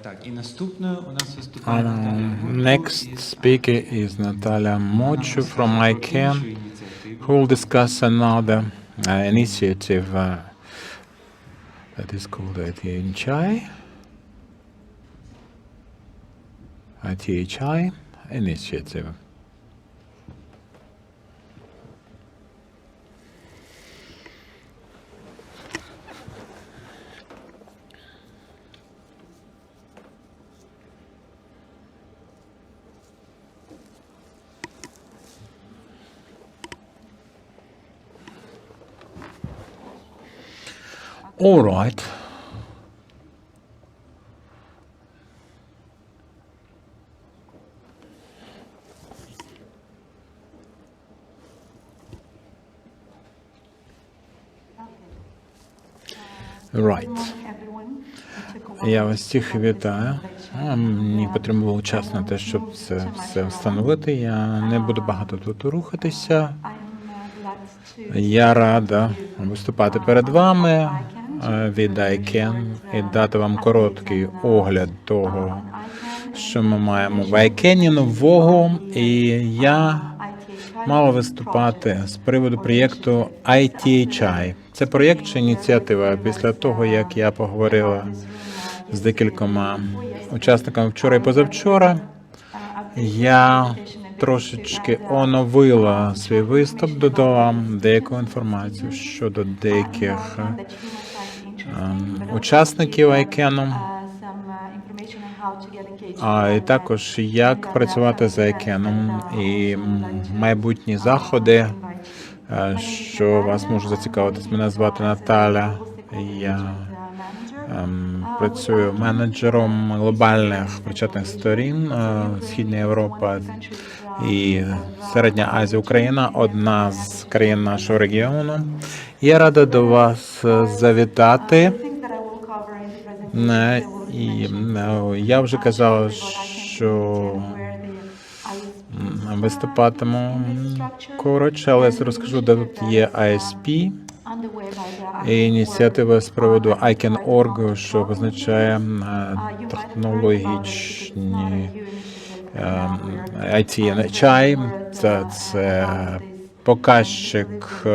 Так, і наступною у нас виступає Наталія Mochu Next speaker is Natalia Mochu from ICANN, who will discuss another initiative that is called ITHI initiative. All right. Right. Я вас всіх вітаю. Мені потрібно було час на те, щоб це все встановити. Я не буду багато тут рухатися. Я рада виступати перед вами від ICANN і дати вам короткий огляд того, що ми маємо в ICANN нового. І я мала виступати з приводу проєкту ITHI. Це проєкт чи ініціатива. Після того, як я поговорила з декількома учасниками вчора і позавчора, я трошечки оновила свій виступ, додала деяку інформацію щодо деяких учасників ICANN, і також як працювати з ICANN і майбутні заходи, що вас може зацікавитись. Мене звати Наталя, я працюю менеджером глобальних причетних сторін Східна Європа і Середня Азія, Україна, одна з країн нашого регіону. Я рада до вас завітати. І я вже казала, що виступатиму коротше, але я розкажу, де тут є ISP. Ініціатива з приводу ICANN.org, що означає технологічні ITHI, це показчик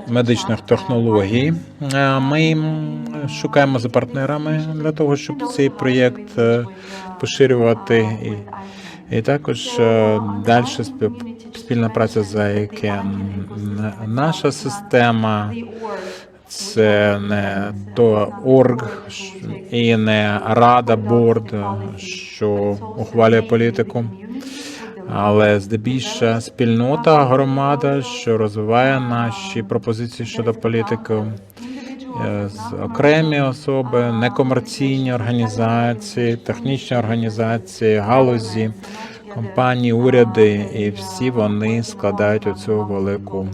медичних технологій. Ми шукаємо за партнерами для того, щоб цей проєкт поширювати. І також далі спільна праця з ICANN. Наша система – це не то орг і не рада, борд, що ухвалює політику, але здебільша спільнота, громада, що розвиває наші пропозиції щодо політики, окремі особи, некомерційні організації, технічні організації, галузі, компанії, уряди, і всі вони складають оцю велику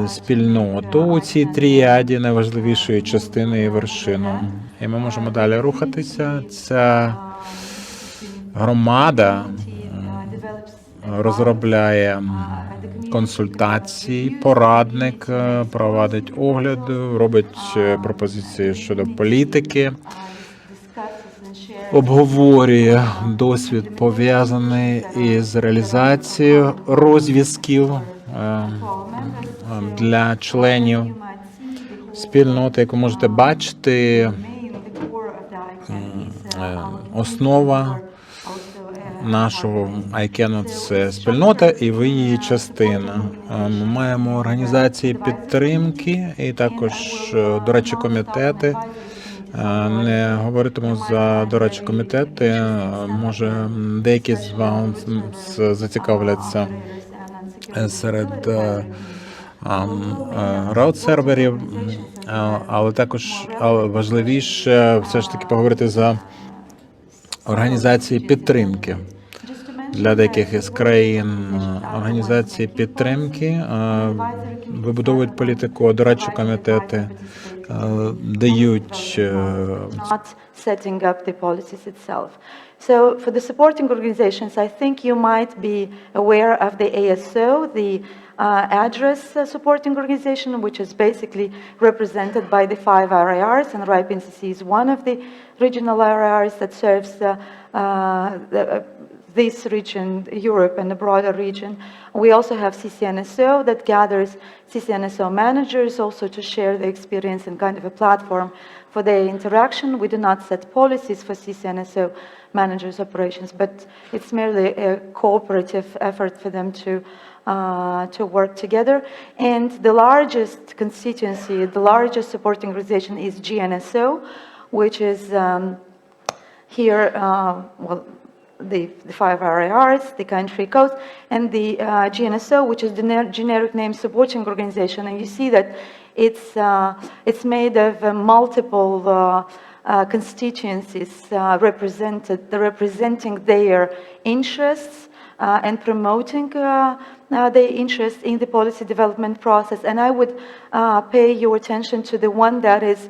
спільноту у цій тріаді найважливішої частини і вершину. І ми можемо далі рухатися. Ця громада розробляє консультації, порадник, проводить огляд, робить пропозиції щодо політики, обговорює досвід, пов'язаний із реалізацією розв'язків для членів спільноти. Як ви можете бачити, основа нашого ICANN – це спільнота, і ви її частина. Ми маємо організації підтримки і також дорадчі комітети. Не говоритиму за дорадчі комітети, може деякі з вас зацікавляться серед раут-серверів, але також важливіше все ж таки поговорити за організації підтримки. Для деяких із країн організації підтримки вибудовують політику, дорадчі комітети дають setting up the policies itself. So for the supporting organizations, I think you might be aware of the ASO, the address supporting organization, which is basically represented by the 5 RIRs, and RIPE NCC is one of the regional RIRs that serves this region, Europe and the broader region. We also have CCNSO that gathers CCNSO managers also to share the experience and kind of a platform for their interaction. We do not set policies for CCNSO managers' operations, but it's merely a cooperative effort for them to work together. And the largest constituency, the largest supporting organization is GNSO, which is here, well, the 5 RIRs, the country codes, and the GNSO, which is the generic name supporting organization. And you see that it's made of multiple constituencies representing their interests and promoting their interest in the policy development process. And I would pay your attention to the one that is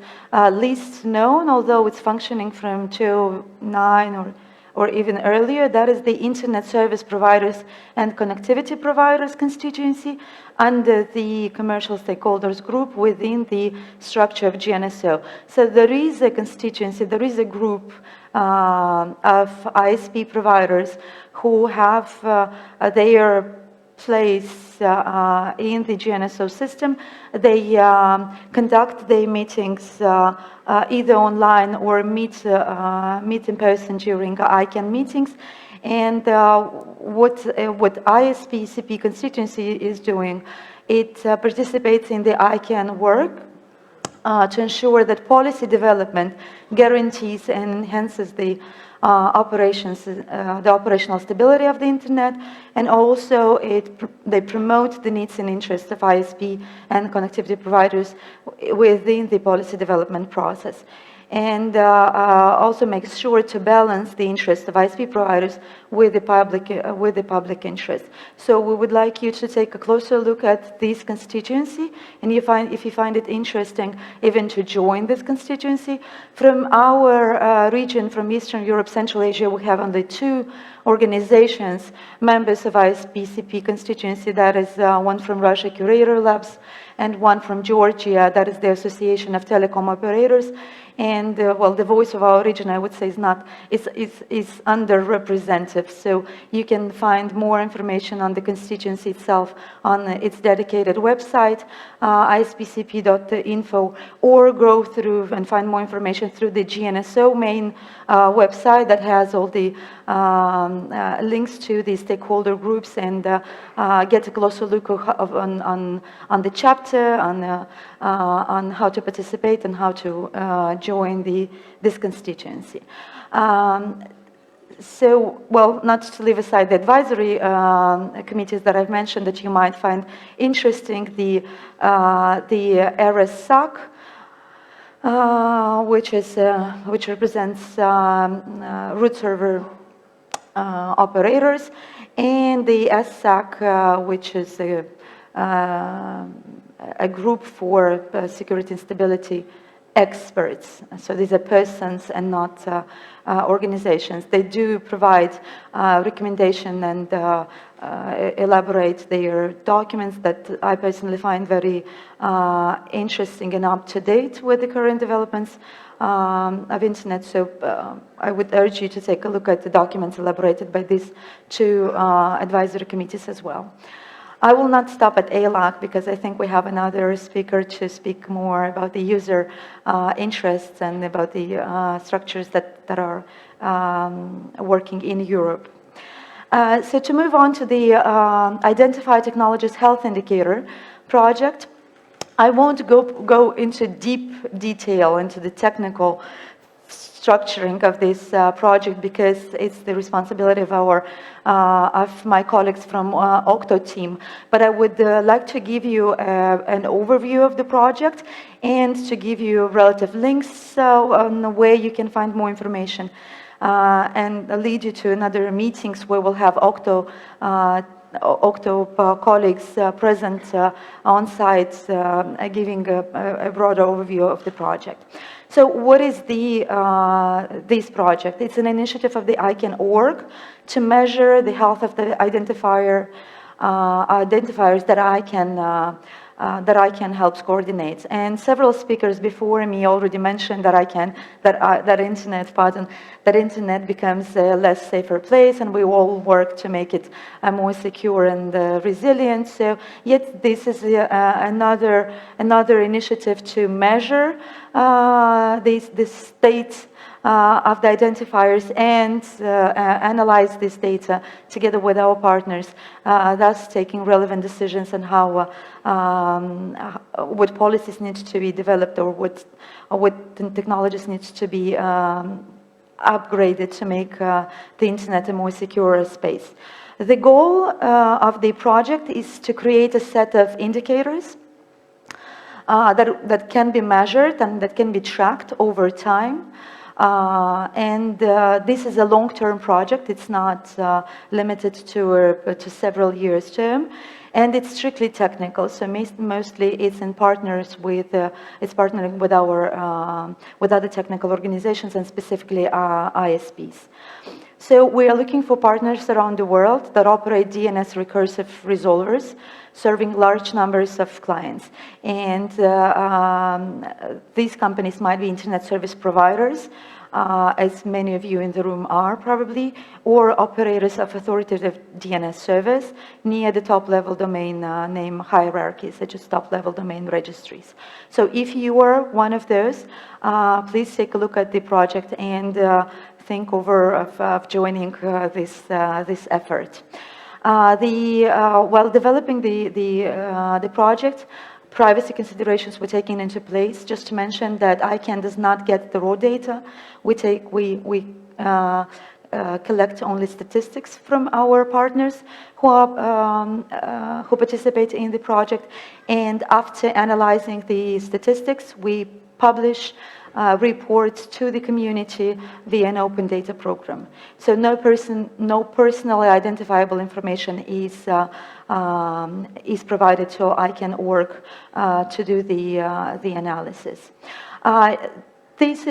least known, although it's functioning from 2009 or even earlier. That is the Internet Service Providers and Connectivity Providers constituency under the Commercial Stakeholders Group within the structure of GNSO. So there is a constituency, there is a group of ISP providers who have their place in the GNSO system. They conduct their meetings either online or meet in person during ICANN meetings. And what ISP CP constituency is doing, it participates in the ICANN work to ensure that policy development guarantees and enhances the operational stability of the internet, and also they promote the needs and interests of ISP and connectivity providers within the policy development process, and also makes sure to balance the interests of ISP providers with the public interest. So we would like you to take a closer look at this constituency, and if you find it interesting, even to join this constituency. From our region, from Eastern Europe, Central Asia, we have only 2 organizations, members of ISP-CP constituency. That is one from Russia, Curator Labs, and one from Georgia, that is the Association of Telecom Operators. And well, the voice of our region, I would say, is underrepresented. So you can find more information on the constituency itself on its dedicated website, ispcp.info, or go through and find more information through the GNSO main website that has all the links to the stakeholder groups, and get a closer look on the chapter, on how to participate and how to join this constituency. So, well, not to leave aside the advisory committees that I've mentioned that you might find interesting, the RSSAC, which represents root server operators, and the SSAC, which is a group for security and stability experts. So these are persons and not organizations. They do provide recommendation and elaborate their documents that I personally find very interesting and up to date with the current developments of internet. So I would urge you to take a look at the documents elaborated by these 2 advisory committees as well. I will not stop at ALAC because I think we have another speaker to speak more about the user interests and about the structures that are working in Europe. So to move on to the Identify Technologies Health Indicator project, I won't go into deep detail into the technical structuring of this project because it's the responsibility of my colleagues from Octo team. But I would like to give you an overview of the project and to give you relative links on where you can find more information, and lead you to another meetings where we'll have Octo colleagues present on site, giving a broader overview of the project. So what is this project? It's an initiative of the ICANN org to measure the health of the identifier identifiers that I can help coordinate. And several speakers before me already mentioned that internet becomes a less safer place, and we all work to make it more secure and resilient. So yet this is another initiative to measure the state of the identifiers and analyze this data together with our partners, thus taking relevant decisions on how what policies need to be developed, or what technologies need to be upgraded to make the internet a more secure space. The goal of the project is to create a set of indicators that can be measured and that can be tracked over time. This is a long-term project. It's not limited to several years term, and it's strictly technical. So mostly it's in it's partnering with with other technical organizations, and specifically ISPs. So we are looking for partners around the world that operate DNS recursive resolvers, serving large numbers of clients. And these companies might be internet service providers, as many of you in the room are probably, or operators of authoritative DNS service near the top-level domain name hierarchy, such as top-level domain registries. So if you are one of those, please take a look at the project and think over of joining this effort. While developing the project, privacy considerations were taken into place. Just to mention that ICANN does not get the raw data. We collect only statistics from our partners who participate in the project, and after analyzing the statistics, we publish reports to the community via an open data program. So no personally identifiable information is provided to ICANN.org to do the analysis. This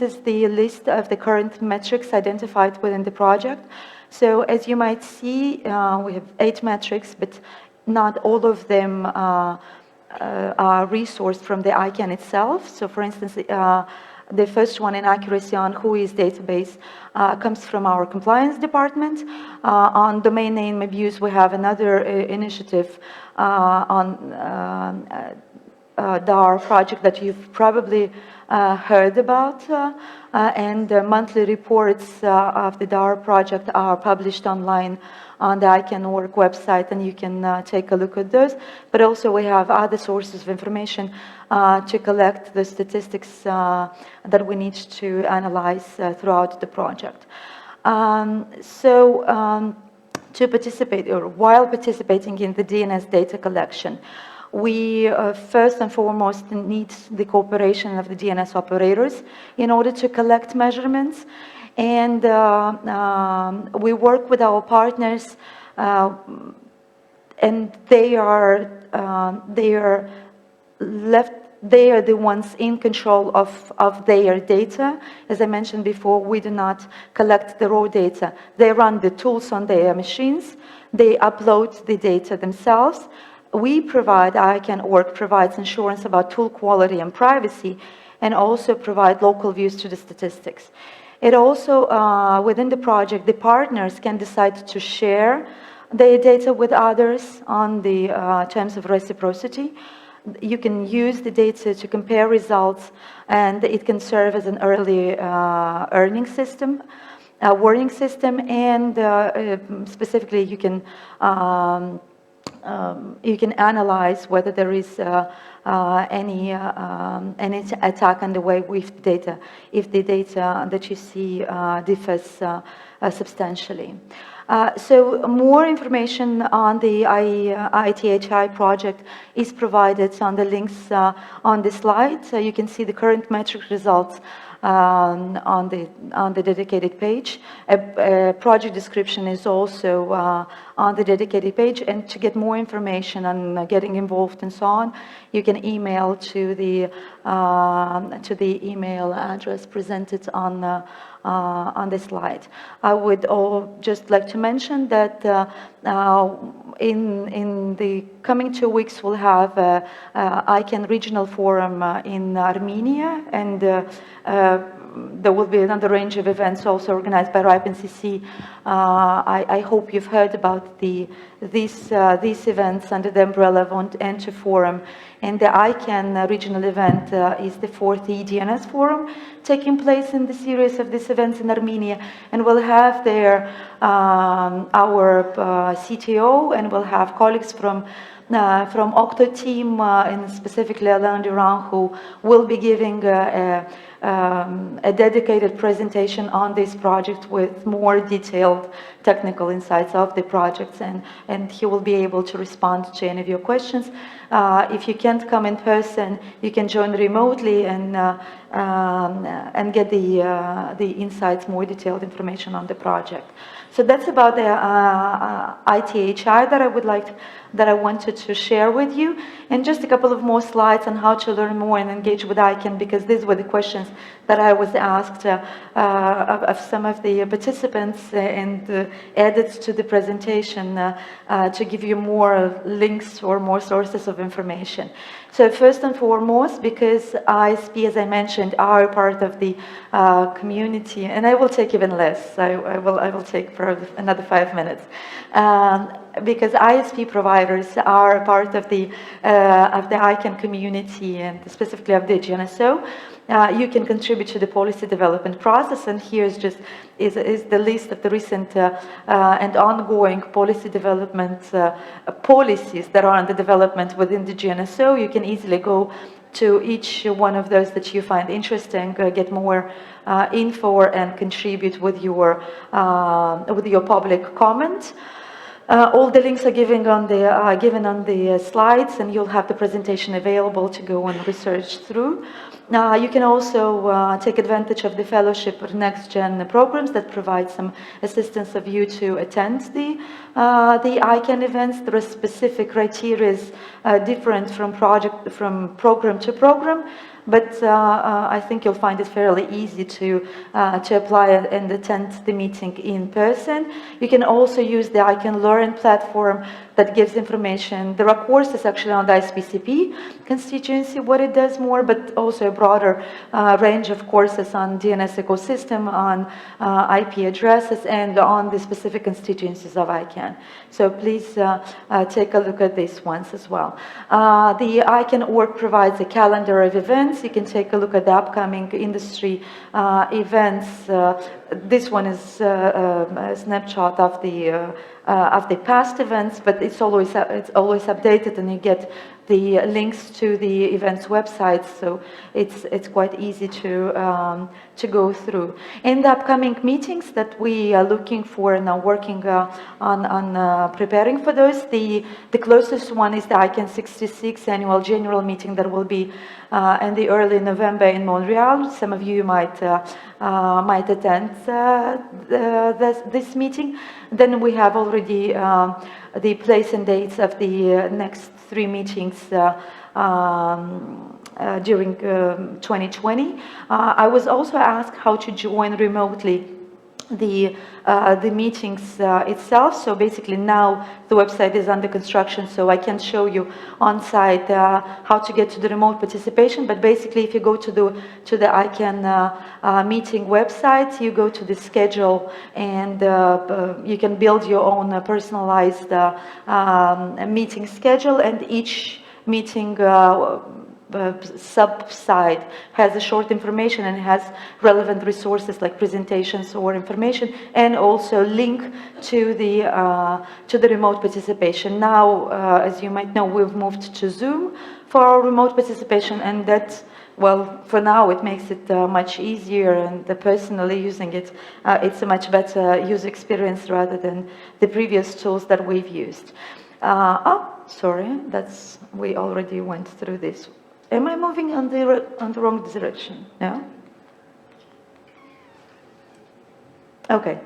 is the list of the current metrics identified within the project. So as you might see, we have 8 metrics, but not all of them are resourced from the ICANN itself. So for instance, the first one, in accuracy on WHOIS database, comes from our compliance department. On domain name abuse, we have another initiative on DAR project that you've probably heard about, and monthly reports of the DAR project are published online on the ICANN.org website, and you can take a look at those. But also we have other sources of information to collect the statistics that we need to analyze throughout the project. To participate, or while participating in the DNS data collection, we first and foremost need the cooperation of the DNS operators in order to collect measurements. And we work with our partners, and they are the ones in control of their data. As I mentioned before, we do not collect the raw data. They run the tools on their machines. They upload the data themselves. We provide, ICANN.org provides insurance about tool quality and privacy, and also provide local views to the statistics. It also, within the project, the partners can decide to share their data with others on the terms of reciprocity. You can use the data to compare results, and it can serve as an early warning system, and specifically you can analyze whether there is any attack underway with data, if the data that you see differs substantially. So more information on the ITHI project is provided on the links on the slide. So you can see the current metric results on the dedicated page. A project description is also on the dedicated page, and to get more information on getting involved and so on, you can email to the email address presented on the slide. I would just like to mention that in the coming 2 weeks we'll have ICANN Regional Forum in Armenia, and there will be another range of events also organized by RIPE NCC. I hope you've heard about these events under the umbrella of NCC Forum. And the ICANN regional event is the 4th EDNS Forum taking place in the series of these events in Armenia. And we'll have there our CTO, and we'll have colleagues from Octo team, and specifically Alain Durand, who will be giving a dedicated presentation on this project with more detailed technical insights of the projects, and he will be able to respond to any of your questions. If you can't come in person, you can join remotely and get the insights, more detailed information on the project. So that's about the ITHI that I wanted to share with you, and just a couple of more slides on how to learn more and engage with ICANN, because these were the questions that I was asked of some of the participants, and added to the presentation to give you more links or more sources of information. So first and foremost, because ISP, as I mentioned, are part of the community, and I will take even less. I will take probably another 5 minutes. Because ISP providers are part of the ICANN community, and specifically of the GNSO, you can contribute to the policy development process. And here's just is the list of the recent and ongoing policy development policies that are under development within the GNSO. You can easily go to each one of those that you find interesting, get more info, and contribute with your public comment. All the links are given on the slides, and you'll have the presentation available to go and research through. You can also take advantage of the fellowship or next-gen programs that provide some assistance of you to attend the ICANN events. There are specific criteria different from program to program, but I think you'll find it fairly easy to apply and attend the meeting in person. You can also use the ICANN Learn platform that gives information. There are courses actually on the ISPCP constituency, what it does more, but also a broader range of courses on DNS ecosystem, on IP addresses, and on the specific constituencies of ICANN. So please take a look at these ones as well. The ICANN org provides a calendar of events. You can take a look at the upcoming industry events. This one is a snapshot of the past events, but it's always updated, and you get the links to the events websites, so it's quite easy to go through. In the upcoming meetings that we are looking for and are working on preparing for those, the closest one is the ICANN 66 annual general meeting that will be in the early November in Montreal. Some of you might attend this meeting. Then we have already the place and dates of the next 3 meetings during 2020. I was also asked how to join remotely the meetings itself. So basically now the website is under construction, so I can show you on site how to get to the remote participation. But basically, if you go to the ICANN meeting website, you go to the schedule, and you can build your own personalized meeting schedule, and each meeting sub-site has a short information and has relevant resources like presentations or information, and also link to the remote participation. Now, as you might know, we've moved to Zoom for our remote participation, and that's, well, for now it makes it much easier, and personally using it, it's a much better user experience rather than the previous tools that we've used. Sorry, we already went through this. Am I moving on the wrong direction? No? Okay.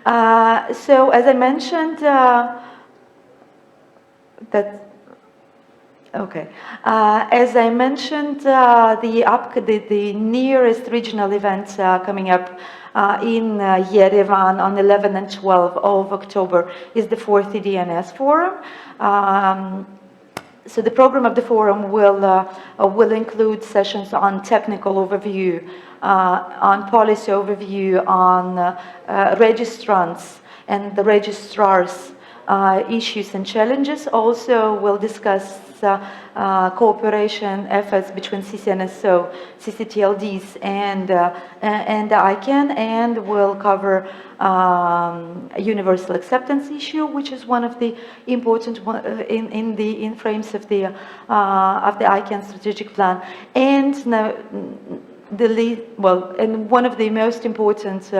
So as I mentioned, that. Okay. As I mentioned, the nearest regional event coming up in Yerevan on 11 and 12 of October is the 4th EDNS Forum. So the program of the forum will include sessions on technical overview, on policy overview, on registrants and the registrars' issues and challenges. Also, we'll discuss cooperation efforts between CCNSO, CCTLDs, and ICANN, and we'll cover universal acceptance issue, which is one of the important in frames of the ICANN strategic plan, and and one of the most important,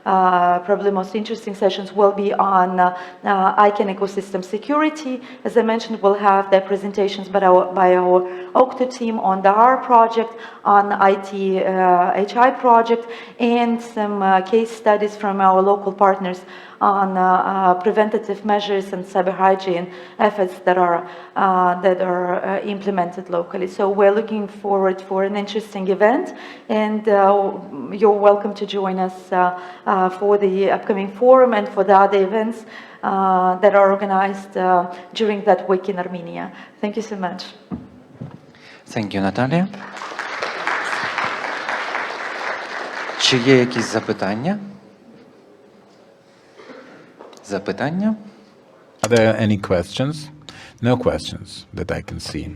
probably most interesting sessions will be on ICANN ecosystem security. As I mentioned, we'll have the presentations by our OCTO team on the R project, on ITHI project, and some case studies from our local partners on preventative measures and cyber hygiene efforts that are implemented locally. So we're looking forward for an interesting event, and you're welcome to join us for the upcoming forum and for the other events that are organized during that week in Armenia. Thank you so much. Thank you, Natalia. Чи є якісь запитання? Запитання? Are there any questions? No questions that I can see.